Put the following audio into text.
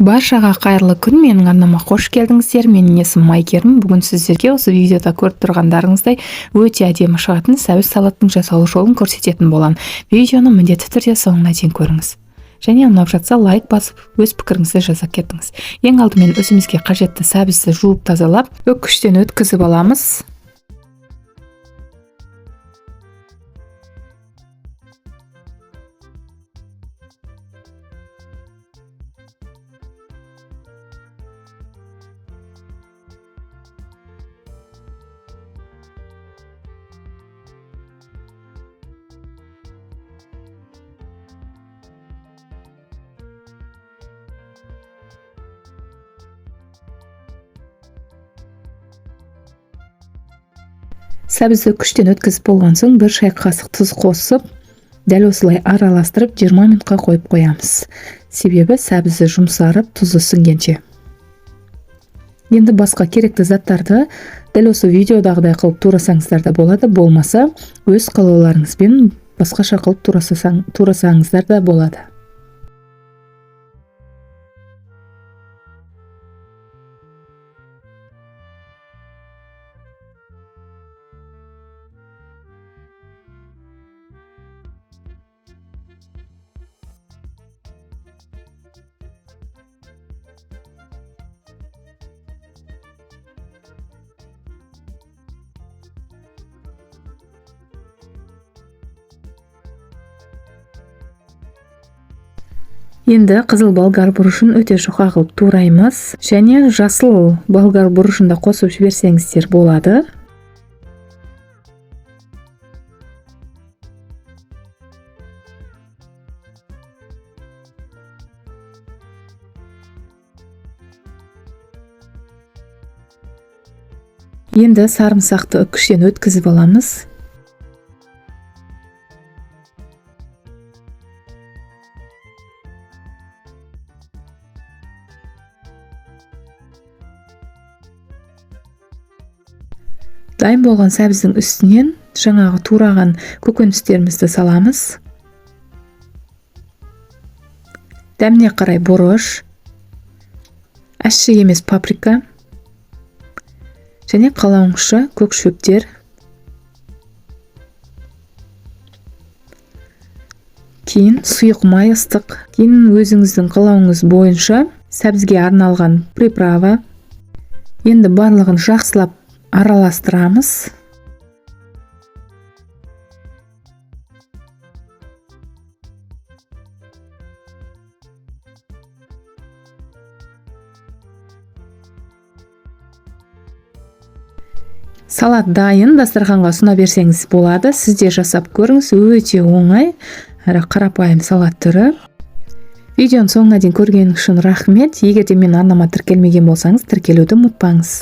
Баршаға қайырлы күн, менің арнама қош келдіңіздер. Менің есімім Майкерім. Бүгін сіздерге осы видеода көріп тұрғандарыңыздай өте әдемі шығатын сәбіз салаттың жасалу жолын көрсететін боламын. Видеоны міндетті түрде соңына дейін көріңіз. Және ұнап жатса лайк басып, өз пікіріңізді жаза кетіңіз. Ең алдымен өзімізге қажетті сәбізді жуып тазалап, өткіштен өткізіп аламыз. Сәбізді күштен өткізіп болған соң 1 шай қасық тұз қосып, дәл осылай араластырып 20 минутқа қойып қоямыз. Себебі сәбізі жұмсарып, тұзы сіңгенше. Енді басқа керекті заттарды дәл осы видеодағыдай қылып турасаңыздар да болады, болмаса өз қалауларыңызбен басқаша қылып турасаңыздар да болады. Енді қызыл болгар бұрышын өте жұқа қылып тураймыз, және жасыл болгар бұрышын да қосып жіберсеңіздер болады. Енді сарымсақты үкіштен өткізіп аламыз. Дайын болған сәбіздің үстінен жаңағы тураған көкөністерімізді саламыз. Дәміне қарай бұрыш, әші емес паприка және қалауыңызша көк шөптер. Кейін сұйық май ыстық. Кейін өзіңіздің қалауыңыз бойынша сәбізге арналған приправа. Енді барлығын жақсылап араластырамыз. Салат дайын, дастарханға ұсына берсеңіз болады. Сіз де жасап көріңіз, өте оңай әрі қарапайым салат түрі. Видеоны соңына дейін көргеніңіз үшін рахмет. Егер де менің арнама тіркелмеген болсаңыз, тіркелуді ұмытпаңыз.